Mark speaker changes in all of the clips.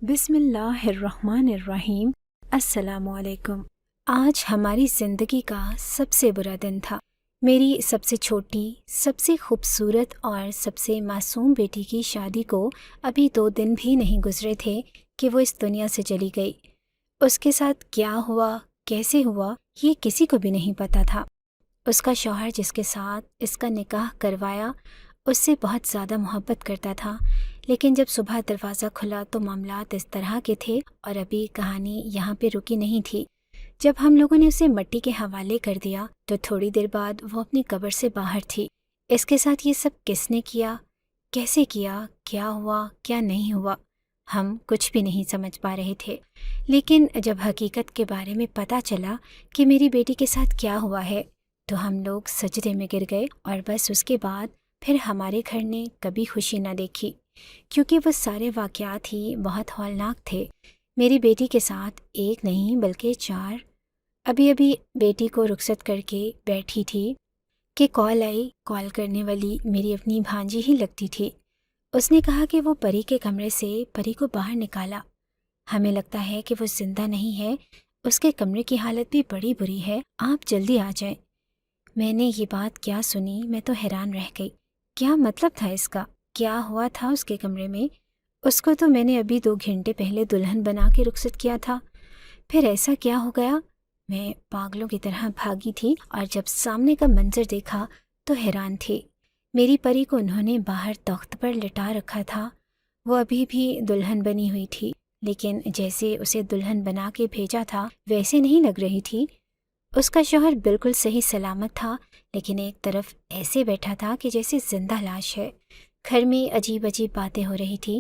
Speaker 1: بسم اللہ الرحمن الرحیم۔ السلام علیکم۔ آج ہماری زندگی کا سب سے برا دن تھا۔ میری سب سے چھوٹی، سب سے خوبصورت اور سب سے معصوم بیٹی کی شادی کو ابھی 2 دن بھی نہیں گزرے تھے کہ وہ اس دنیا سے چلی گئی۔ اس کے ساتھ کیا ہوا، کیسے ہوا، یہ کسی کو بھی نہیں پتہ تھا۔ اس کا شوہر جس کے ساتھ اس کا نکاح کروایا اس سے بہت زیادہ محبت کرتا تھا، لیکن جب صبح دروازہ کھلا تو معاملات اس طرح کے تھے اور ابھی کہانی یہاں پہ رکی نہیں تھی۔ جب ہم لوگوں نے اسے مٹی کے حوالے کر دیا تو تھوڑی دیر بعد وہ اپنی قبر سے باہر تھی۔ اس کے ساتھ یہ سب کس نے کیا، کیسے کیا، کیا ہوا، کیا نہیں ہوا، ہم کچھ بھی نہیں سمجھ پا رہے تھے۔ لیکن جب حقیقت کے بارے میں پتہ چلا کہ میری بیٹی کے ساتھ کیا ہوا ہے تو ہم لوگ سجدے میں گر گئے، اور بس اس کے بعد پھر ہمارے گھر نے کبھی خوشی نہ دیکھی، کیونکہ وہ سارے واقعات ہی بہت ہولناک تھے۔ میری بیٹی کے ساتھ 1 نہیں بلکہ 4۔ ابھی بیٹی کو رخصت کر کے بیٹھی تھی کہ کال آئی۔ کال کرنے والی میری اپنی بھانجی ہی لگتی تھی۔ اس نے کہا کہ وہ پری کے کمرے سے پری کو باہر نکالا، ہمیں لگتا ہے کہ وہ زندہ نہیں ہے، اس کے کمرے کی حالت بھی بڑی بری ہے، آپ جلدی آ جائیں۔ میں نے یہ بات کیا سنی، میں تو حیران رہ گئی۔ کیا مطلب تھا اس کا؟ کیا ہوا تھا اس کے کمرے میں؟ اس کو تو میں نے ابھی 2 گھنٹے پہلے دلہن بنا کے رخصت کیا تھا، پھر ایسا کیا ہو گیا؟ میں پاگلوں کی طرح بھاگی تھی، اور جب سامنے کا منظر دیکھا تو حیران تھی۔ میری پری کو انہوں نے باہر تخت پر لٹا رکھا تھا۔ وہ ابھی بھی دلہن بنی ہوئی تھی، لیکن جیسے اسے دلہن بنا کے بھیجا تھا ویسے نہیں لگ رہی تھی۔ اس کا شوہر بالکل صحیح سلامت تھا، لیکن ایک طرف ایسے بیٹھا تھا کہ جیسے زندہ لاش ہے۔ گھر میں عجیب باتیں ہو رہی تھی۔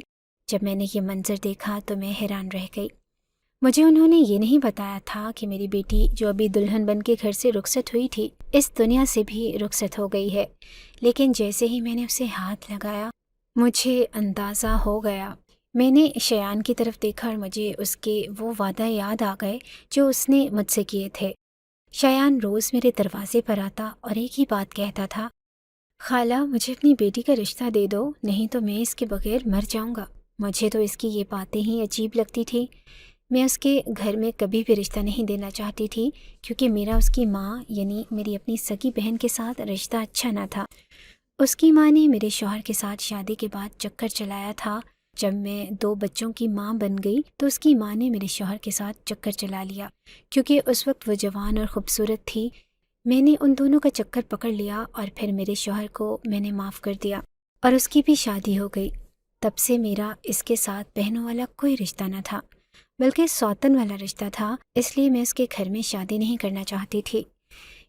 Speaker 1: جب میں نے یہ منظر دیکھا تو میں حیران رہ گئی۔ مجھے انہوں نے یہ نہیں بتایا تھا کہ میری بیٹی جو ابھی دلہن بن کے گھر سے رخصت ہوئی تھی اس دنیا سے بھی رخصت ہو گئی ہے، لیکن جیسے ہی میں نے اسے ہاتھ لگایا مجھے اندازہ ہو گیا۔ میں نے شیان کی طرف دیکھا اور مجھے اس کے وہ وعدہ یاد آ گئے جو اس نے مجھ سے کیے تھے۔ شیان روز میرے دروازے پر آتا اور ایک ہی بات کہتا تھا، خالہ مجھے اپنی بیٹی کا رشتہ دے دو، نہیں تو میں اس کے بغیر مر جاؤں گا۔ مجھے تو اس کی یہ باتیں ہی عجیب لگتی تھی۔ میں اس کے گھر میں کبھی بھی رشتہ نہیں دینا چاہتی تھی، کیونکہ میرا اس کی ماں یعنی میری اپنی سگی بہن کے ساتھ رشتہ اچھا نہ تھا۔ اس کی ماں نے میرے شوہر کے ساتھ شادی کے بعد چکر چلایا تھا۔ جب میں 2 بچوں کی ماں بن گئی تو اس کی ماں نے میرے شوہر کے ساتھ چکر چلا لیا، کیونکہ اس وقت وہ جوان اور خوبصورت تھی۔ میں نے ان دونوں کا چکر پکڑ لیا اور پھر میرے شوہر کو میں نے معاف کر دیا اور اس کی بھی شادی ہو گئی۔ تب سے میرا اس کے ساتھ بہنوں والا کوئی رشتہ نہ تھا، بلکہ سوتن والا رشتہ تھا، اس لیے میں اس کے گھر میں شادی نہیں کرنا چاہتی تھی۔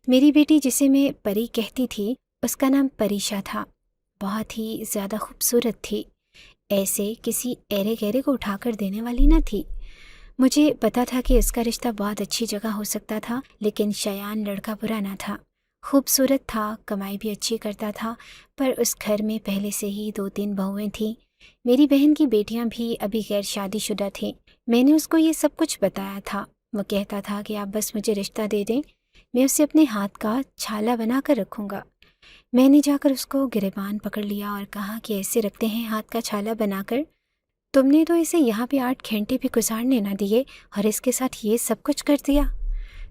Speaker 1: میری بیٹی جسے میں پری کہتی تھی اس کا نام پریشا تھا، بہت ہی زیادہ خوبصورت تھی، ایسے کسی ایرے گہرے کو اٹھا کر دینے والی نہ تھی۔ مجھے پتا تھا کہ اس کا رشتہ بہت اچھی جگہ ہو سکتا تھا، لیکن شیان لڑکا برا نہ تھا، خوبصورت تھا، کمائی بھی اچھی کرتا تھا، پر اس گھر میں پہلے سے ہی 2-3 بہویں تھیں۔ میری بہن کی بیٹیاں بھی ابھی غیر شادی شدہ تھیں۔ میں نے اس کو یہ سب کچھ بتایا تھا۔ وہ کہتا تھا کہ آپ بس مجھے رشتہ دے دیں، میں اسے اپنے ہاتھ کا چھالا بنا کر رکھوں گا۔ میں نے جا کر اس کو گریبان پکڑ لیا اور کہا کہ ایسے رکھتے ہیں ہاتھ کا چھالا بنا کر؟ تم نے تو اسے یہاں پہ 8 گھنٹے بھی گزارنے نہ دیے اور اس کے ساتھ یہ سب کچھ کر دیا۔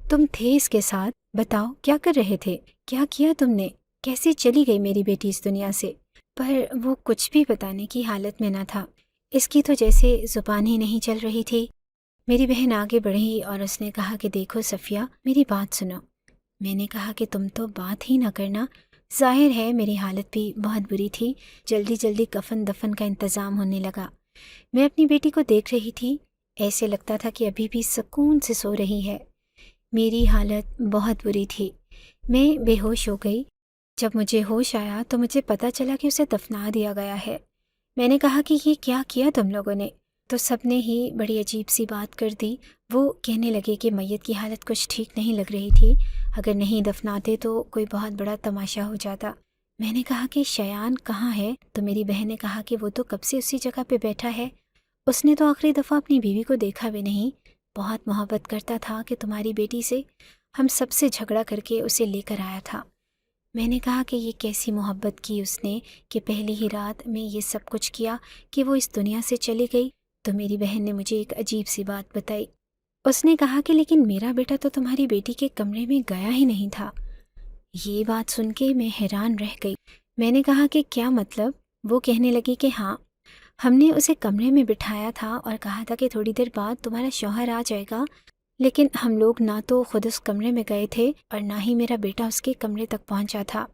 Speaker 1: تم تھے اس کے ساتھ، بتاؤ کیا کر رہے تھے، کیا کیا تم نے، کیسے چلی گئی میری بیٹی اس دنیا سے؟ پر وہ کچھ بھی بتانے کی حالت میں نہ تھا، اس کی تو جیسے زبان ہی نہیں چل رہی تھی۔ میری بہن آگے بڑھی اور اس نے کہا کہ دیکھو صفیہ، میری بات سنو۔ میں نے کہا کہ تم تو بات ہی نہ کرنا، ظاہر ہے میری حالت بھی بہت بری تھی۔ جلدی کفن دفن کا انتظام ہونے لگا۔ میں اپنی بیٹی کو دیکھ رہی تھی، ایسے لگتا تھا کہ ابھی بھی سکون سے سو رہی ہے۔ میری حالت بہت بری تھی، میں بے ہوش ہو گئی۔ جب مجھے ہوش آیا تو مجھے پتہ چلا کہ اسے دفنا دیا گیا ہے۔ میں نے کہا کہ یہ کیا کیا تم لوگوں نے؟ تو سب نے ہی بڑی عجیب سی بات کر دی۔ وہ کہنے لگے کہ میت کی حالت کچھ ٹھیک نہیں لگ رہی تھی، اگر نہیں دفناتے تو کوئی بہت بڑا تماشا ہو جاتا۔ میں نے کہا کہ شیان کہاں ہے؟ تو میری بہن نے کہا کہ وہ تو کب سے اسی جگہ پہ بیٹھا ہے، اس نے تو آخری دفعہ اپنی بیوی کو دیکھا بھی نہیں، بہت محبت کرتا تھا کہ تمہاری بیٹی سے، ہم سب سے جھگڑا کر کے اسے لے کر آیا تھا۔ میں نے کہا کہ یہ کیسی محبت کی اس نے کہ پہلی ہی رات میں یہ سب کچھ کیا کہ وہ اس دنیا سے چلی گئی۔ تو میری بہن نے مجھے ایک عجیب سی بات بتائی۔ اس نے کہا کہ لیکن میرا بیٹا تو تمہاری بیٹی کے کمرے میں گیا ہی نہیں تھا۔ یہ بات سن کے میں حیران رہ گئی۔ میں نے کہا کہ کیا مطلب؟ وہ کہنے لگی کہ ہاں، ہم نے اسے کمرے میں بٹھایا تھا اور کہا تھا کہ تھوڑی دیر بعد تمہارا شوہر آ جائے گا، لیکن ہم لوگ نہ تو خود اس کمرے میں گئے تھے اور نہ ہی میرا بیٹا اس کے کمرے تک پہنچا تھا۔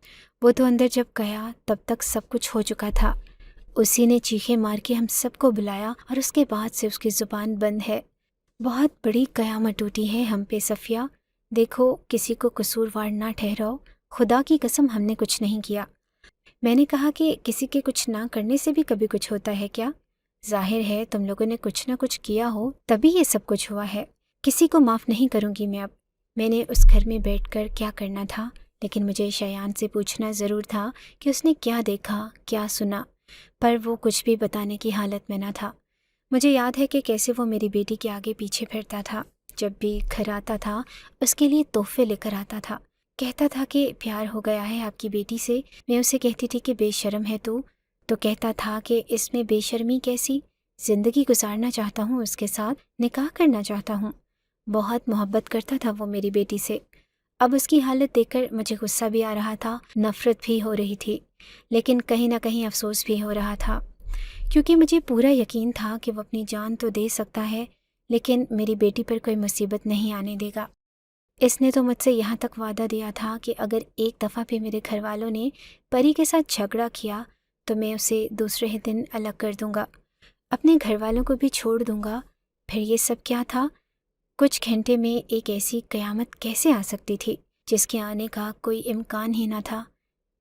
Speaker 1: وہ تو اندر جب گیا تب تک سب کچھ ہو چکا تھا۔ اسی نے چیخیں مار کے ہم سب کو بلایا اور اس کے بعد سے اس کی زبان بند ہے۔ بہت بڑی قیامت ٹوٹی ہے ہم پہ صفیہ۔ دیکھو، کسی کو قصوروار نہ ٹھہراؤ، خدا کی قسم ہم نے کچھ نہیں کیا۔ میں نے کہا کہ کسی کے کچھ نہ کرنے سے بھی کبھی کچھ ہوتا ہے کیا؟ ظاہر ہے تم لوگوں نے کچھ نہ کچھ کیا ہو تبھی یہ سب کچھ ہوا ہے۔ کسی کو معاف نہیں کروں گی میں اب۔ میں نے اس گھر میں بیٹھ کر کیا کرنا تھا، لیکن مجھے شایان سے پوچھنا ضرور تھا کہ اس نے کیا دیکھا، کیا سنا، پر وہ کچھ بھی بتانے کی حالت میں نہ تھا۔ مجھے یاد ہے کہ کیسے وہ میری بیٹی کے آگے پیچھے پھرتا تھا، جب بھی گھر آتا تھا اس کے لیے تحفے لے کر آتا تھا، کہتا تھا کہ پیار ہو گیا ہے آپ کی بیٹی سے۔ میں اسے کہتی تھی کہ بے شرم ہے تو کہتا تھا کہ اس میں بے شرمی کیسی، زندگی گزارنا چاہتا ہوں اس کے ساتھ، نکاح کرنا چاہتا ہوں۔ بہت محبت کرتا تھا وہ میری بیٹی سے۔ اب اس کی حالت دیکھ کر مجھے غصہ بھی آ رہا تھا، نفرت بھی ہو رہی تھی، لیکن کہیں نہ کہیں افسوس بھی ہو رہا تھا، کیونکہ مجھے پورا یقین تھا کہ وہ اپنی جان تو دے سکتا ہے لیکن میری بیٹی پر کوئی مصیبت نہیں آنے دے گا۔ اس نے تو مجھ سے یہاں تک وعدہ دیا تھا کہ اگر ایک دفعہ بھی میرے گھر والوں نے پری کے ساتھ جھگڑا کیا تو میں اسے دوسرے ہی دن الگ کر دوں گا، اپنے گھر والوں کو بھی چھوڑ دوں گا۔ پھر یہ سب کیا تھا؟ کچھ گھنٹے میں ایک ایسی قیامت کیسے آ سکتی تھی جس کے آنے کا کوئی امکان ہی نہ تھا؟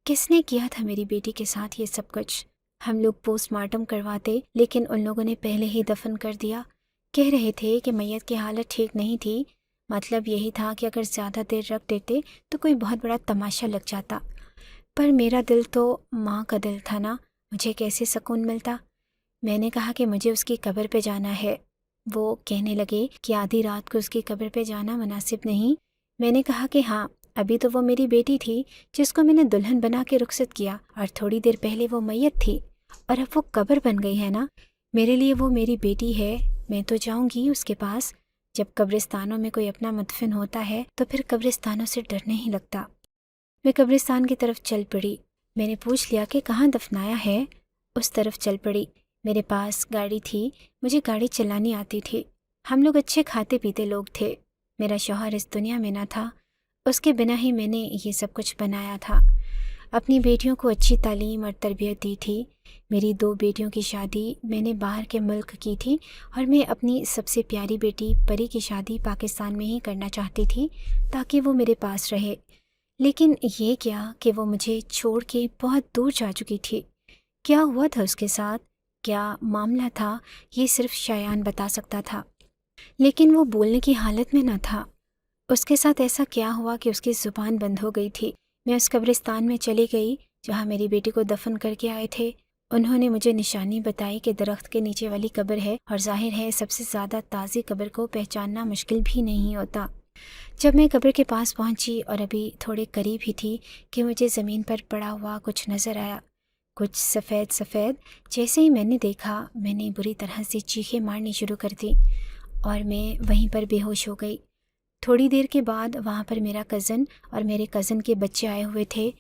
Speaker 1: کس نے کیا تھا میری بیٹی کے ساتھ یہ سب کچھ؟ ہم لوگ پوسٹ مارٹم کرواتے لیکن ان لوگوں نے پہلے ہی دفن کر دیا۔ کہہ رہے تھے کہ میت کی حالت ٹھیک نہیں تھی، مطلب یہی تھا کہ اگر زیادہ دیر رکھ دیتے تو کوئی بہت بڑا تماشا لگ جاتا، پر میرا دل تو ماں کا دل تھا نا، مجھے کیسے سکون ملتا؟ میں نے کہا کہ مجھے اس کی قبر پہ جانا ہے۔ وہ کہنے لگے کہ آدھی رات کو اس کی قبر پہ جانا مناسب نہیں۔ میں نے کہا کہ ہاں، ابھی تو وہ میری بیٹی تھی جس کو میں نے دلہن بنا کے رخصت کیا، اور تھوڑی دیر پہلے وہ میت تھی، اور اب وہ قبر بن گئی ہے نا۔ میرے لیے وہ میری بیٹی ہے، میں تو جاؤں گی اس کے پاس۔ جب قبرستانوں میں کوئی اپنا مدفن ہوتا ہے تو پھر قبرستانوں سے ڈر نہیں لگتا۔ میں قبرستان کی طرف چل پڑی۔ میں نے پوچھ لیا کہ کہاں دفنایا ہے؟ اس طرف چل پڑی۔ میرے پاس گاڑی تھی، مجھے گاڑی چلانی آتی تھی۔ ہم لوگ اچھے کھاتے پیتے لوگ تھے۔ میرا شوہر اس دنیا میں نہ تھا، اس کے بنا ہی میں نے یہ سب کچھ بنایا تھا۔ اپنی بیٹیوں کو اچھی تعلیم اور تربیت دی تھی۔ میری 2 بیٹیوں کی شادی میں نے باہر کے ملک کی تھی، اور میں اپنی سب سے پیاری بیٹی پری کی شادی پاکستان میں ہی کرنا چاہتی تھی تاکہ وہ میرے پاس رہے۔ لیکن یہ کیا کہ وہ مجھے چھوڑ کے بہت دور جا چکی تھی۔ کیا ہوا تھا اس کے ساتھ، کیا معاملہ تھا، یہ صرف شایان بتا سکتا تھا، لیکن وہ بولنے کی حالت میں نہ تھا۔ اس کے ساتھ ایسا کیا ہوا کہ اس کی زبان بند ہو گئی تھی؟ میں اس قبرستان میں چلی گئی جہاں میری بیٹی کو دفن کر کے آئے تھے۔ انہوں نے مجھے نشانی بتائی کہ درخت کے نیچے والی قبر ہے، اور ظاہر ہے سب سے زیادہ تازی قبر کو پہچاننا مشکل بھی نہیں ہوتا۔ جب میں قبر کے پاس پہنچی اور ابھی تھوڑے قریب ہی تھی کہ مجھے زمین پر پڑا ہوا کچھ نظر آیا، کچھ سفید سفید۔ جیسے ہی میں نے دیکھا، میں نے بری طرح سے چیخیں مارنی شروع کر دی اور میں وہیں پر بے ہوش ہو گئی۔ تھوڑی دیر کے بعد وہاں پر میرا کزن اور میرے کزن کے بچے آئے ہوئے تھے۔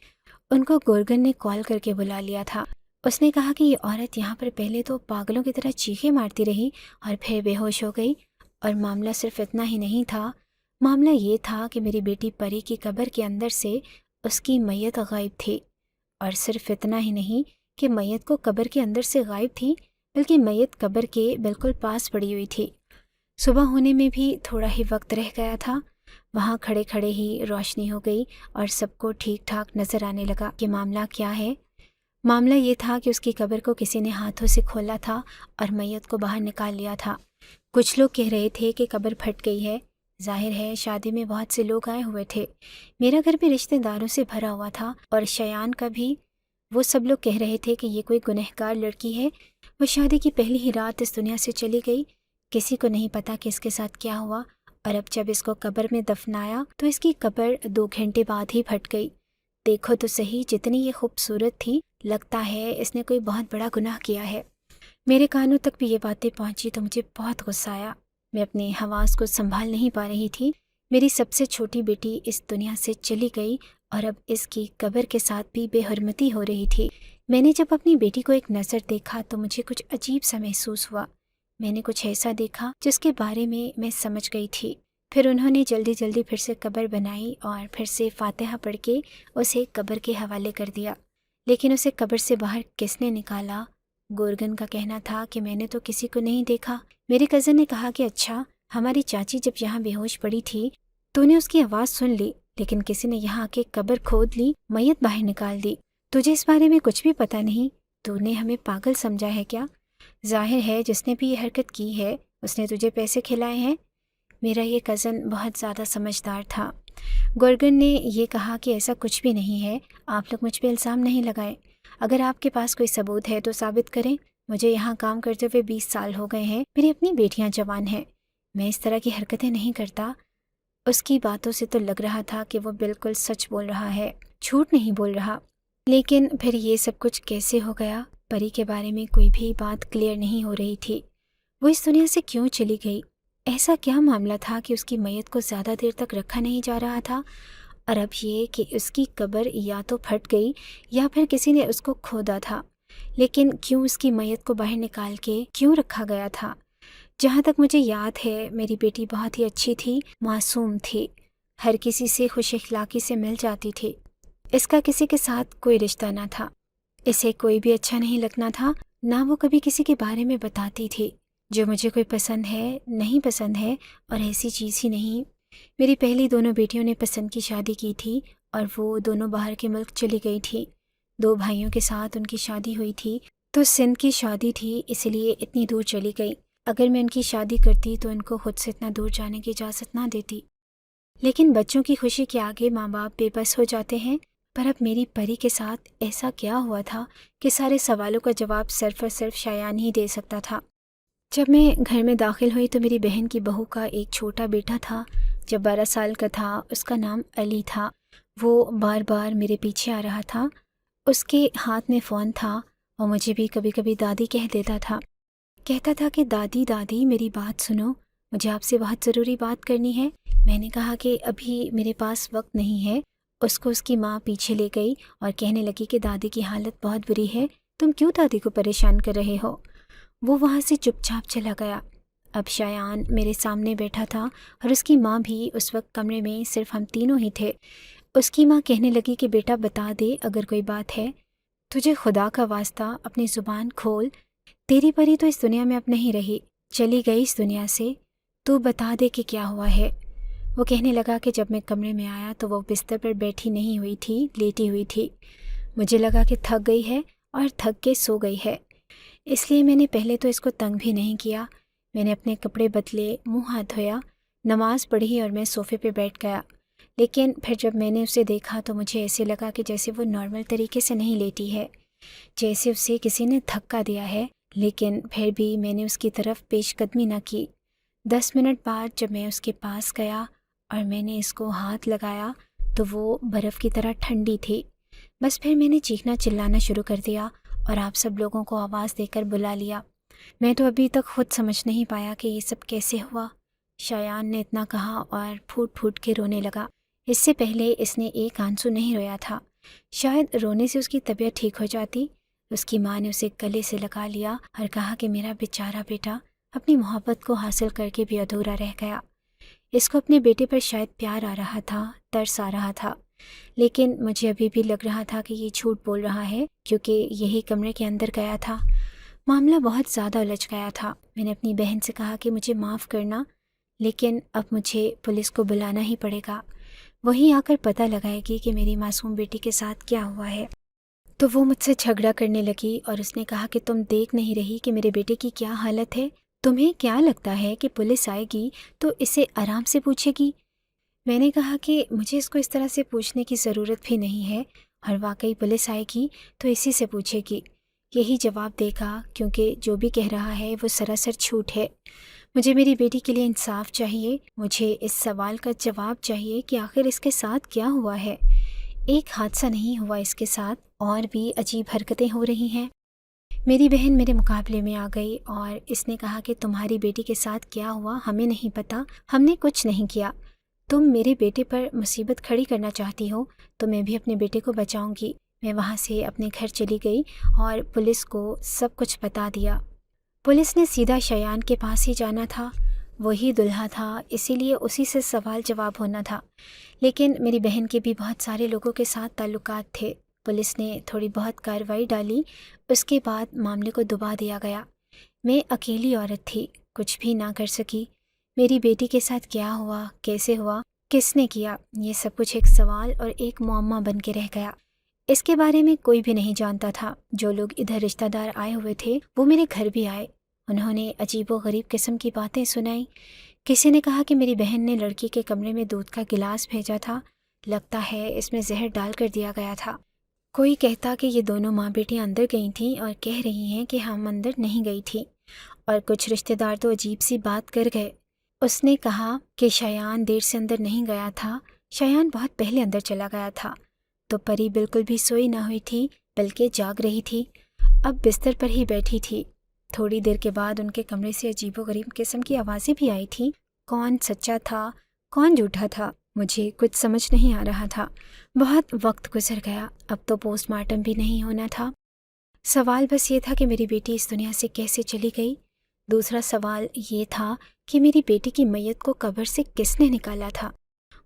Speaker 1: ان کو گورگن نے کال کر کے بلا لیا تھا۔ اس نے کہا کہ یہ عورت یہاں پر پہلے تو پاگلوں کی طرح چیخیں مارتی رہی اور پھر بے ہوش ہو گئی، اور معاملہ صرف اتنا ہی نہیں تھا، معاملہ یہ تھا کہ میری بیٹی پری کی قبر کے اندر سے اس کی میت غائب تھی، اور صرف اتنا ہی نہیں کہ میت کو قبر کے اندر سے غائب تھی، بلکہ میت قبر کے بالکل پاس پڑی ہوئی تھی۔ صبح ہونے میں بھی تھوڑا ہی وقت رہ گیا تھا۔ وہاں کھڑے کھڑے ہی روشنی ہو گئی اور سب کو ٹھیک ٹھاک نظر آنے لگا کہ معاملہ کیا ہے۔ معاملہ یہ تھا کہ اس کی قبر کو کسی نے ہاتھوں سے کھولا تھا اور میت کو باہر نکال لیا تھا۔ کچھ لوگ کہہ رہے تھے کہ قبر پھٹ گئی ہے۔ ظاہر ہے شادی میں بہت سے لوگ آئے ہوئے تھے، میرا گھر بھی رشتہ داروں سے بھرا ہوا تھا، اور شایان کا بھی۔ وہ سب لوگ کہہ رہے تھے کہ یہ کوئی گنہگار لڑکی ہے، وہ شادی کی پہلی ہی رات اس دنیا سے چلی گئی، کسی کو نہیں پتا کہ اس کے ساتھ کیا ہوا، اور اب جب اس کو قبر میں دفنایا تو اس کی قبر 2 گھنٹے بعد ہی پھٹ گئی۔ دیکھو تو صحیح، جتنی یہ خوبصورت تھی، لگتا ہے اس نے کوئی بہت بڑا گناہ کیا ہے۔ میرے کانوں تک بھی یہ باتیں پہنچی تو مجھے بہت غصہ آیا۔ میں اپنے حواس کو سنبھال نہیں پا رہی تھی۔ میری سب سے چھوٹی بیٹی اس دنیا سے چلی گئی اور اب اس کی قبر کے ساتھ بھی بے حرمتی ہو رہی تھی۔ میں نے جب اپنی بیٹی کو ایک نظر دیکھا تو مجھے کچھ عجیب سا محسوس ہوا۔ میں نے کچھ ایسا دیکھا جس کے بارے میں سمجھ گئی تھی۔ پھر انہوں نے جلدی جلدی پھر سے قبر بنائی اور پھر سے فاتحہ پڑھ کے اسے قبر کے حوالے کر دیا۔ لیکن اسے قبر سے باہر کس نے نکالا؟ گورگن کا کہنا تھا کہ میں نے تو کسی کو نہیں دیکھا۔ میری کزن نے کہا کہ اچھا، ہماری چاچی جب یہاں بے ہوش پڑی تھی تو نے اس کی آواز سن لی، لیکن کسی نے یہاں آ کے قبر کھود لی، میت باہر نکال دی۔ تجھے اس بارے میں کچھ بھی پتہ نہیں؟ تو نے ہمیں پاگل سمجھا ہے کیا؟ ظاہر ہے جس نے بھی یہ حرکت کی ہے اس نے تجھے پیسے کھلائے ہیں۔ میرا یہ کزن بہت زیادہ سمجھدار تھا۔ گورگن نے یہ کہا کہ ایسا کچھ بھی نہیں ہے، آپ لوگ مجھ پہ الزام نہیں لگائیں۔ اگر آپ کے پاس کوئی ثبوت ہے تو ثابت کریں۔ مجھے یہاں کام کرتے ہوئے 20 سال ہو گئے ہیں، میری اپنی بیٹیاں جوان ہیں، میں اس طرح کی حرکتیں نہیں کرتا۔ اس کی باتوں سے تو لگ رہا تھا کہ وہ بالکل سچ بول رہا ہے، جھوٹ نہیں بول رہا۔ لیکن پھر یہ سب کچھ کیسے ہو گیا؟ پری کے بارے میں کوئی بھی بات کلیئر نہیں ہو رہی تھی۔ وہ اس دنیا سے کیوں چلی گئی؟ ایسا کیا معاملہ تھا کہ اس کی میت کو زیادہ دیر تک رکھا نہیں جا رہا تھا؟ اور اب یہ کہ اس کی قبر یا تو پھٹ گئی یا پھر کسی نے اس کو کھودا تھا، لیکن کیوں اس کی میت کو باہر نکال کے کیوں رکھا گیا تھا؟ جہاں تک مجھے یاد ہے میری بیٹی بہت ہی اچھی تھی، معصوم تھی، ہر کسی سے خوش اخلاقی سے مل جاتی تھی۔ اس کا کسی کے ساتھ کوئی رشتہ نہ تھا، اسے کوئی بھی اچھا نہیں لگنا تھا، نہ وہ کبھی کسی کے بارے میں بتاتی تھی جو مجھے کوئی پسند ہے نہیں پسند ہے، اور ایسی چیز ہی نہیں۔ میری پہلی دونوں بیٹیوں نے پسند کی شادی کی تھی اور وہ دونوں باہر کے ملک چلی گئی تھی۔ 2 بھائیوں کے ساتھ ان کی شادی ہوئی تھی تو سندھ کی شادی تھی، اس لیے اتنی دور چلی گئی۔ اگر میں ان کی شادی کرتی تو ان کو خود سے اتنا دور جانے کی اجازت نہ دیتی۔ لیکن بچوں کی خوشی کے آگے ماں باپ بے بس ہو جاتے ہیں۔ پر اب میری پری کے ساتھ ایسا کیا ہوا تھا کہ سارے سوالوں کا جواب صرف اور صرف شایان ہی دے سکتا تھا۔ جب میں گھر میں داخل ہوئی تو میری بہن کی بہو کا ایک چھوٹا بیٹا تھا، جب 12 سال کا تھا۔ اس کا نام علی تھا۔ وہ بار بار میرے پیچھے آ رہا تھا۔ اس کے ہاتھ میں فون تھا اور مجھے بھی کبھی کبھی دادی کہہ دیتا تھا۔ کہتا تھا کہ دادی دادی میری بات سنو، مجھے آپ سے بہت ضروری بات کرنی ہے۔ میں نے کہا کہ ابھی میرے پاس وقت نہیں ہے۔ اس کو اس کی ماں پیچھے لے گئی اور کہنے لگی کہ دادی کی حالت بہت بری ہے، تم کیوں دادی کو پریشان کر رہے ہو؟ وہ وہاں سے چپ چاپ چلا گیا۔ اب شایان میرے سامنے بیٹھا تھا اور اس کی ماں بھی۔ اس وقت کمرے میں صرف ہم تینوں ہی تھے۔ اس کی ماں کہنے لگی کہ بیٹا بتا دے اگر کوئی بات ہے، تجھے خدا کا واسطہ اپنی زبان کھول، تیری پری تو اس دنیا میں اب نہیں رہی، چلی گئی اس دنیا سے، تو بتا دے کہ کیا ہوا ہے۔ وہ کہنے لگا کہ جب میں کمرے میں آیا تو وہ بستر پر بیٹھی نہیں ہوئی تھی، لیٹی ہوئی تھی۔ مجھے لگا کہ تھک گئی ہے اور تھک کے سو گئی ہے، اس لیے میں نے پہلے تو اس کو تنگ بھی نہیں کیا۔ میں نے اپنے کپڑے بدلے، منہ ہاتھ دھویا، نماز پڑھی اور میں صوفے پہ بیٹھ گیا۔ لیکن پھر جب میں نے اسے دیکھا تو مجھے ایسے لگا کہ جیسے وہ نارمل طریقے سے نہیں لیٹی ہے، جیسے اسے کسی نے دھکا دیا ہے۔ لیکن پھر بھی میں نے اس کی طرف پیش قدمی نہ کی۔ 10 منٹ بعد جب میں اس کے پاس گیا اور میں نے اس کو ہاتھ لگایا تو وہ برف کی طرح ٹھنڈی تھی۔ بس پھر میں نے چیخنا چلانا شروع کر دیا اور آپ سب لوگوں کو آواز دے کر بلا لیا۔ میں تو ابھی تک خود سمجھ نہیں پایا کہ یہ سب کیسے ہوا۔ شایان نے اتنا کہا اور پھوٹ پھوٹ کے رونے لگا۔ اس سے پہلے اس نے ایک آنسو نہیں رویا تھا۔ شاید رونے سے اس کی طبیعت ٹھیک ہو جاتی۔ اس کی ماں نے اسے گلے سے لگا لیا اور کہا کہ میرا بیچارہ بیٹا اپنی محبت کو حاصل کر کے بھی ادھورا رہ گیا۔ اس کو اپنے بیٹے پر شاید پیار آ رہا تھا، ترس آ رہا تھا، لیکن مجھے ابھی بھی لگ رہا تھا کہ یہ جھوٹ بول رہا ہے کیونکہ یہی کمرے کے اندر گیا تھا۔ معاملہ بہت زیادہ الجھ گیا تھا۔ میں نے اپنی بہن سے کہا کہ مجھے معاف کرنا، لیکن اب مجھے پولیس کو بلانا ہی پڑے گا، وہی آ کر پتہ لگائے گی کہ میری معصوم بیٹی کے ساتھ کیا ہوا ہے۔ تو وہ مجھ سے جھگڑا کرنے لگی اور اس نے کہا کہ تم دیکھ نہیں رہی کہ میرے بیٹے کی کیا حالت ہے؟ تمہیں کیا لگتا ہے کہ پولیس آئے گی تو اسے آرام سے پوچھے گی؟ میں نے کہا کہ مجھے اس کو اس طرح سے پوچھنے کی ضرورت بھی نہیں ہے، اور واقعی پولیس آئے گی تو اسی سے پوچھے گی، یہی جواب دے گا، کیونکہ جو بھی کہہ رہا ہے وہ سراسر جھوٹ ہے۔ مجھے میری بیٹی کے لیے انصاف چاہیے، مجھے اس سوال کا جواب چاہیے کہ آخر اس کے ساتھ کیا ہوا ہے۔ ایک حادثہ نہیں ہوا اس کے ساتھ، اور بھی عجیب حرکتیں ہو رہی ہیں۔ میری بہن میرے مقابلے میں آ گئی اور اس نے کہا کہ تمہاری بیٹی کے ساتھ کیا ہوا ہمیں نہیں پتہ، ہم نے کچھ نہیں کیا۔ تم میرے بیٹے پر مصیبت کھڑی کرنا چاہتی ہو تو میں بھی اپنے بیٹے کو بچاؤں گی۔ میں وہاں سے اپنے گھر چلی گئی اور پولیس کو سب کچھ بتا دیا۔ پولیس نے سیدھا شایان کے پاس ہی جانا تھا، وہی دلہا تھا، اسی لیے اسی سے سوال جواب ہونا تھا۔ لیکن میری بہن کے بھی بہت سارے لوگوں کے ساتھ تعلقات تھے۔ پولیس نے تھوڑی بہت کارروائی ڈالی، اس کے بعد معاملے کو دبا دیا گیا۔ میں اکیلی عورت تھی، کچھ بھی نہ کر سکی۔ میری بیٹی کے ساتھ کیا ہوا، کیسے ہوا، کس نے کیا، یہ سب کچھ ایک سوال اور ایک معمہ بن کے رہ گیا۔ اس کے بارے میں کوئی بھی نہیں جانتا تھا۔ جو لوگ ادھر رشتہ دار آئے ہوئے تھے وہ میرے گھر بھی آئے۔ انہوں نے عجیب و غریب قسم کی باتیں سنائیں۔ کسی نے کہا کہ میری بہن نے لڑکی کے کمرے میں دودھ کا گلاس بھیجا تھا، لگتا ہے اس میں زہر ڈال کر دیا گیا تھا۔ کوئی کہتا کہ یہ دونوں ماں بیٹیاں اندر گئی تھیں اور کہہ رہی ہیں کہ ہم اندر نہیں گئی تھیں، اور کچھ رشتہ دار تو عجیب سی بات کر گئے۔ اس نے کہا کہ شایان دیر سے اندر نہیں گیا تھا، شایان بہت پہلے اندر چلا گیا تھا۔ تو پری بالکل بھی سوئی نہ ہوئی تھی بلکہ جاگ رہی تھی، اب بستر پر ہی بیٹھی تھی۔ تھوڑی دیر کے بعد ان کے کمرے سے عجیب و غریب قسم کی آوازیں بھی آئی تھیں۔ کون سچا تھا، کون جھوٹا تھا، مجھے کچھ سمجھ نہیں آ رہا تھا۔ بہت وقت گزر گیا، اب تو پوسٹ مارٹم بھی نہیں ہونا تھا۔ سوال بس یہ تھا کہ میری بیٹی اس دنیا سے کیسے چلی گئی۔ دوسرا سوال یہ تھا کہ میری بیٹی کی میت کو قبر سے کس نے نکالا تھا۔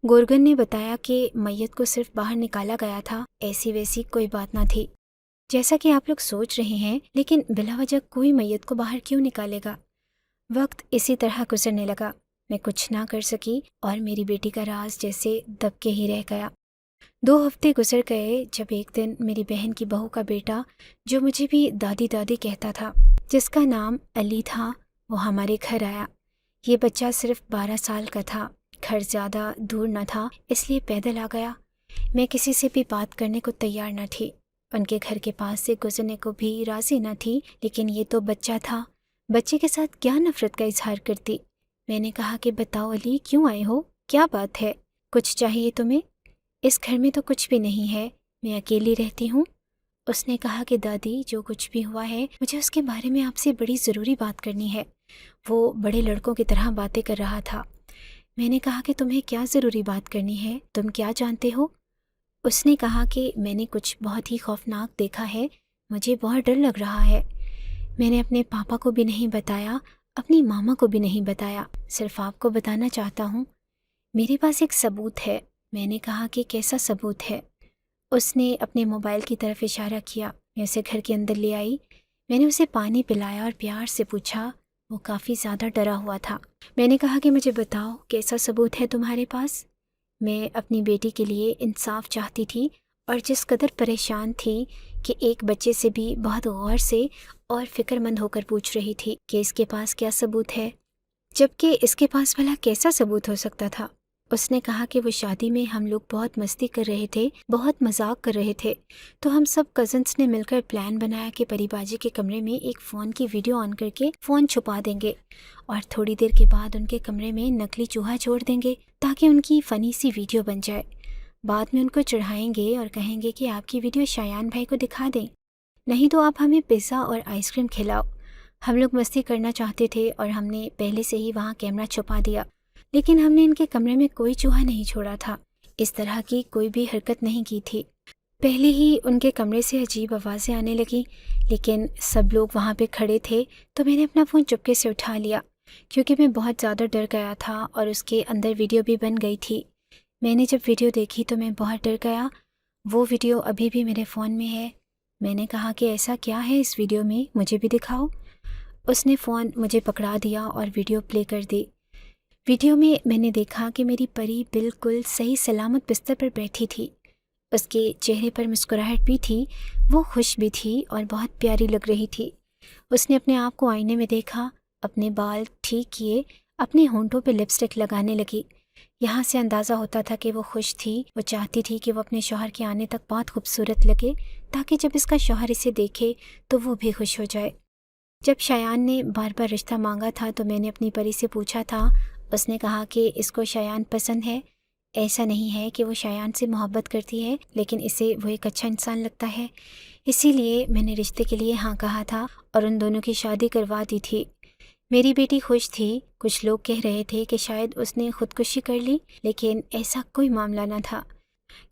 Speaker 1: گورگن نے بتایا کہ میت کو صرف باہر نکالا گیا تھا، ایسی ویسی کوئی بات نہ تھی۔ جیسا کہ آپ لوگ سوچ رہے ہیں، لیکن بلا وجہ کوئی میت کو باہر کیوں نکالے گا؟ وقت اسی طرح گزرنے لگا، میں کچھ نہ کر سکی اور میری بیٹی کا راز جیسے دب کے ہی رہ گیا۔ 2 ہفتے گزر گئے جب ایک دن میری بہن کی بہو کا بیٹا، جو مجھے بھی دادی دادی کہتا تھا، جس کا نام علی تھا، وہ ہمارے گھر آیا۔ یہ بچہ صرف 12 سال کا تھا، گھر زیادہ دور نہ تھا اس لیے پیدل آ گیا۔ میں کسی سے بھی بات کرنے کو تیار نہ تھی، ان کے گھر کے پاس سے گزرنے کو بھی راضی نہ تھی، لیکن یہ تو بچہ تھا، بچے کے ساتھ کیا نفرت کا اظہار کرتی۔ میں نے کہا کہ بتاؤ علی، کیوں آئے ہو، کیا بات ہے، کچھ چاہیے تمہیں؟ اس گھر میں تو کچھ بھی نہیں ہے، میں اکیلی رہتی ہوں۔ اس نے کہا کہ دادی، جو کچھ بھی ہوا ہے مجھے اس کے بارے میں آپ سے بڑی ضروری بات کرنی ہے۔ وہ بڑے لڑکوں کی طرح باتیں کر رہا تھا۔ میں نے کہا کہ تمہیں کیا ضروری بات کرنی ہے، تم کیا جانتے ہو؟ اس نے کہا کہ میں نے کچھ بہت ہی خوفناک دیکھا ہے، مجھے بہت ڈر لگ رہا ہے۔ میں نے اپنے پاپا کو بھی نہیں بتایا، اپنی ماما کو بھی نہیں بتایا، صرف آپ کو بتانا چاہتا ہوں۔ میرے پاس ایک ثبوت ہے۔ میں نے کہا کہ کیسا ثبوت ہے؟ اس نے اپنے موبائل کی طرف اشارہ کیا۔ میں اسے گھر کے اندر لے آئی، میں نے اسے پانی پلایا اور پیار سے پوچھا۔ وہ کافی زیادہ ڈرا ہوا تھا۔ میں نے کہا کہ مجھے بتاؤ کیسا ثبوت ہے تمہارے پاس؟ میں اپنی بیٹی کے لیے انصاف چاہتی تھی اور جس قدر پریشان تھی کہ ایک بچے سے بھی بہت غور سے اور فکر مند ہو کر پوچھ رہی تھی کہ اس کے پاس کیا ثبوت ہے، جبکہ اس کے پاس بھلا کیسا ثبوت ہو سکتا تھا۔ اس نے کہا کہ وہ شادی میں ہم لوگ بہت مستی کر رہے تھے، بہت مذاق کر رہے تھے، تو ہم سب کزنس نے مل کر پلان بنایا کہ پری باجی کے کمرے میں ایک فون کی ویڈیو آن کر کے فون چھپا دیں گے اور تھوڑی دیر کے بعد ان کے کمرے میں نکلی چوہا چھوڑ دیں گے تاکہ ان کی فنی سی ویڈیو بن جائے۔ بعد میں ان کو چڑھائیں گے اور کہیں گے کہ آپ کی ویڈیو شایان بھائی کو دکھا دیں، نہیں تو آپ ہمیں پیزا اور آئس کریم کھلاؤ۔ ہم لوگ مستی کرنا چاہتے تھے اور ہم نے پہلے سے ہی وہاں کیمرہ چھپا دیا، لیکن ہم نے ان کے کمرے میں کوئی چوہا نہیں چھوڑا تھا، اس طرح کی کوئی بھی حرکت نہیں کی تھی۔ پہلے ہی ان کے کمرے سے عجیب آوازیں آنے لگیں، لیکن سب لوگ وہاں پہ کھڑے تھے تو میں نے اپنا فون چپکے سے اٹھا لیا، کیونکہ میں بہت زیادہ ڈر گیا تھا اور اس کے اندر ویڈیو بھی بن گئی تھی۔ میں نے جب ویڈیو دیکھی تو میں بہت ڈر گیا۔ وہ ویڈیو ابھی بھی میرے فون میں ہے۔ میں نے کہا کہ ایسا کیا ہے اس ویڈیو میں، مجھے بھی دکھاؤ۔ اس نے فون مجھے پکڑا دیا اور ویڈیو پلے کر دی۔ ویڈیو میں نے دیکھا کہ میری پری بالکل صحیح سلامت بستر پر بیٹھی تھی، اس کے چہرے پر مسکراہٹ بھی تھی، وہ خوش بھی تھی اور بہت پیاری لگ رہی تھی۔ اس نے اپنے آپ کو آئینے میں دیکھا، اپنے بال ٹھیک کیے، اپنے ہونٹوں پہ لپسٹک لگانے لگی۔ یہاں سے اندازہ ہوتا تھا کہ وہ خوش تھی، وہ چاہتی تھی کہ وہ اپنے شوہر کے آنے تک بہت خوبصورت لگے تاکہ جب اس کا شوہر اسے دیکھے تو وہ بھی خوش ہو جائے۔ جب شایان نے بار بار رشتہ مانگا تھا تو میں نے اپنی پری سے پوچھا تھا، اس نے کہا کہ اس کو شایان پسند ہے، ایسا نہیں ہے کہ وہ شایان سے محبت کرتی ہے، لیکن اسے وہ ایک اچھا انسان لگتا ہے، اسی لیے میں نے رشتے کے لیے ہاں کہا تھا اور ان دونوں کی شادی کروا دی تھی۔ میری بیٹی خوش تھی۔ کچھ لوگ کہہ رہے تھے کہ شاید اس نے خودکشی کر لی، لیکن ایسا کوئی معاملہ نہ تھا۔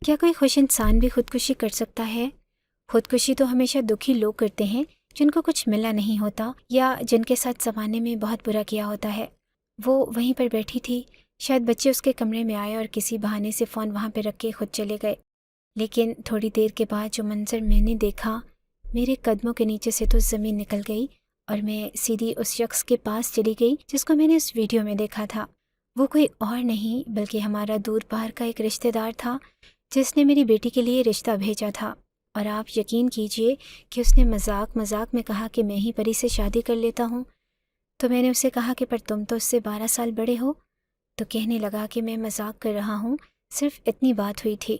Speaker 1: کیا کوئی خوش انسان بھی خودکشی کر سکتا ہے؟ خودکشی تو ہمیشہ دکھی لوگ کرتے ہیں جن کو کچھ ملا نہیں ہوتا یا جن کے ساتھ زمانے میں بہت برا کیا ہوتا ہے۔ وہ وہیں پر بیٹھی تھی، شاید بچے اس کے کمرے میں آئے اور کسی بہانے سے فون وہاں پہ رکھ کے خود چلے گئے، لیکن تھوڑی دیر کے بعد جو منظر میں نے دیکھا، میرے قدموں کے نیچے سے تو زمین نکل گئی اور میں سیدھی اس شخص کے پاس چلی گئی جس کو میں نے اس ویڈیو میں دیکھا تھا۔ وہ کوئی اور نہیں بلکہ ہمارا دور پار کا ایک رشتہ دار تھا جس نے میری بیٹی کے لیے رشتہ بھیجا تھا، اور آپ یقین کیجئے کہ اس نے مذاق میں کہا کہ میں ہی پری سے شادی کر لیتا ہوں۔ تو میں نے اسے کہا کہ پر تم تو اس سے 12 سال بڑے ہو۔ تو کہنے لگا کہ میں مذاق کر رہا ہوں، صرف اتنی بات ہوئی تھی،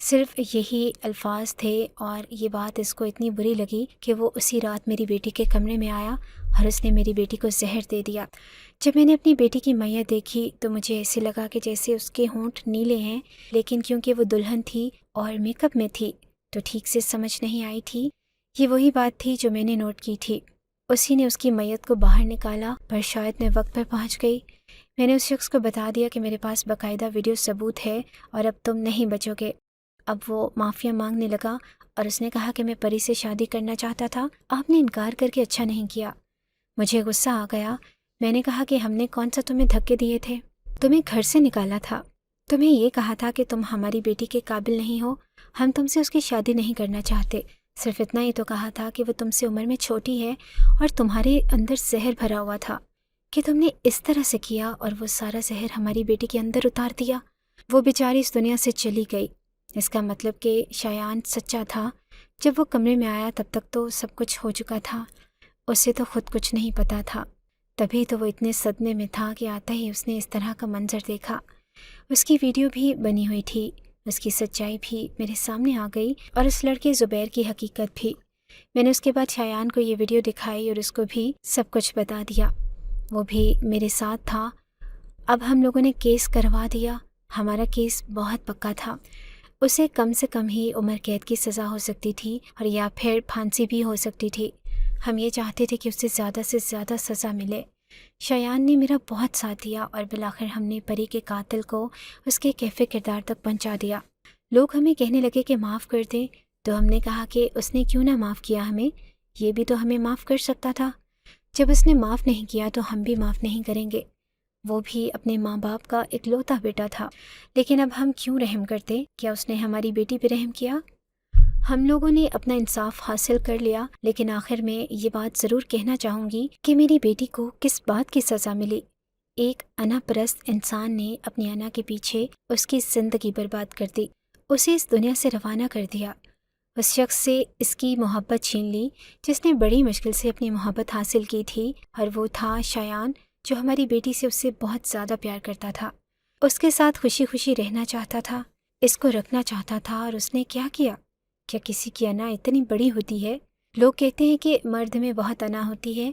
Speaker 1: صرف یہی الفاظ تھے، اور یہ بات اس کو اتنی بری لگی کہ وہ اسی رات میری بیٹی کے کمرے میں آیا اور اس نے میری بیٹی کو زہر دے دیا۔ جب میں نے اپنی بیٹی کی میت دیکھی تو مجھے ایسے لگا کہ جیسے اس کے ہونٹ نیلے ہیں، لیکن کیونکہ وہ دلہن تھی اور میک اپ میں تھی تو ٹھیک سے سمجھ نہیں آئی تھی۔ یہ وہی بات تھی جو میں نے نوٹ کی تھی۔ اسی نے اس کی میت کو باہر نکالا، پر شاید میں وقت پر پہنچ گئی۔ میں نے اس شخص کو بتا دیا کہ میرے پاس باقاعدہ ویڈیو ثبوت ہے اور اب تم نہیں بچو گے۔ اب وہ معافیا مانگنے لگا اور اس نے کہا کہ میں پری سے شادی کرنا چاہتا تھا، آپ نے انکار کر کے اچھا نہیں کیا۔ مجھے غصہ آ گیا۔ میں نے کہا کہ ہم نے کون سا تمہیں دھکے دیے تھے؟ تمہیں گھر سے نکالا تھا، تمہیں یہ کہا تھا کہ تم ہماری بیٹی کے قابل نہیں ہو، ہم تم سے اس کی شادی نہیں کرنا چاہتے، صرف اتنا ہی تو کہا تھا کہ وہ تم سے عمر میں چھوٹی ہے اور تمہارے اندر زہر بھرا ہوا تھا کہ تم نے اس طرح سے کیا اور وہ سارا زہر ہماری بیٹی کے اندر اتار دیا۔ وہ بیچاری اس دنیا سے چلی گئی۔ اس کا مطلب کہ شایان سچا تھا۔ جب وہ کمرے میں آیا تب تک تو سب کچھ ہو چکا تھا، اسے تو خود کچھ نہیں پتا تھا۔ تبھی تو وہ اتنے صدمے میں تھا کہ آتا ہی اس نے اس طرح کا منظر دیکھا۔ اس کی ویڈیو بھی بنی ہوئی تھی، اس کی سچائی بھی میرے سامنے آ گئی اور اس لڑکے زبیر کی حقیقت بھی۔ میں نے اس کے بعد شایان کو یہ ویڈیو دکھائی اور اس کو بھی سب کچھ بتا دیا۔ وہ بھی میرے ساتھ تھا۔ اب ہم لوگوں نے کیس کروا دیا۔ ہمارا کیس بہت پکا تھا، اسے کم سے کم ہی عمر قید کی سزا ہو سکتی تھی اور یا پھر پھانسی بھی ہو سکتی تھی۔ ہم یہ چاہتے تھے کہ اسے زیادہ سے زیادہ سزا ملے۔ شایان نے میرا بہت ساتھ دیا اور بالآخر ہم نے پری کے قاتل کو اس کے کیف کردار تک پہنچا دیا۔ لوگ ہمیں کہنے لگے کہ معاف کر دیں، تو ہم نے کہا کہ اس نے کیوں نہ معاف کیا ہمیں، یہ بھی تو ہمیں معاف کر سکتا تھا۔ جب اس نے معاف نہیں کیا تو ہم بھی معاف نہیں کریں گے۔ وہ بھی اپنے ماں باپ کا اکلوتا بیٹا تھا، لیکن اب ہم کیوں رحم کرتے؟ کیا اس نے ہماری بیٹی پہ رحم کیا؟ ہم لوگوں نے اپنا انصاف حاصل کر لیا، لیکن آخر میں یہ بات ضرور کہنا چاہوں گی کہ میری بیٹی کو کس بات کی سزا ملی۔ ایک انا پرست انسان نے اپنی انا کے پیچھے اس کی زندگی برباد کر دی، اسے اس دنیا سے روانہ کر دیا، اس شخص سے اس کی محبت چھین لی جس نے بڑی مشکل سے اپنی محبت حاصل کی تھی، اور وہ تھا شایان، جو ہماری بیٹی سے اس سے بہت زیادہ پیار کرتا تھا، اس کے ساتھ خوشی خوشی رہنا چاہتا تھا، اس کو رکھنا چاہتا تھا۔ اور اس نے کیا کیا؟ کیا کسی کی انا اتنی بڑی ہوتی ہے؟ لوگ کہتے ہیں کہ مرد میں بہت انا ہوتی ہے،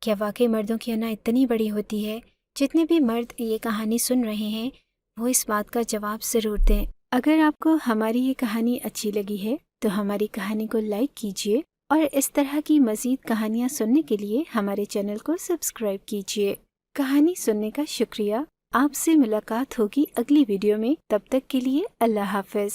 Speaker 1: کیا واقعی مردوں کی انا اتنی بڑی ہوتی ہے؟ جتنے بھی مرد یہ کہانی سن رہے ہیں وہ اس بات کا جواب ضرور دیں۔ اگر آپ کو ہماری یہ کہانی اچھی لگی ہے تو ہماری کہانی کو لائک کیجیے، اور اس طرح کی مزید کہانیاں سننے کے لیے ہمارے چینل کو سبسکرائب کیجیے۔ کہانی سننے کا شکریہ۔ آپ سے ملاقات ہوگی اگلی ویڈیو میں، تب تک کے لیے اللہ حافظ۔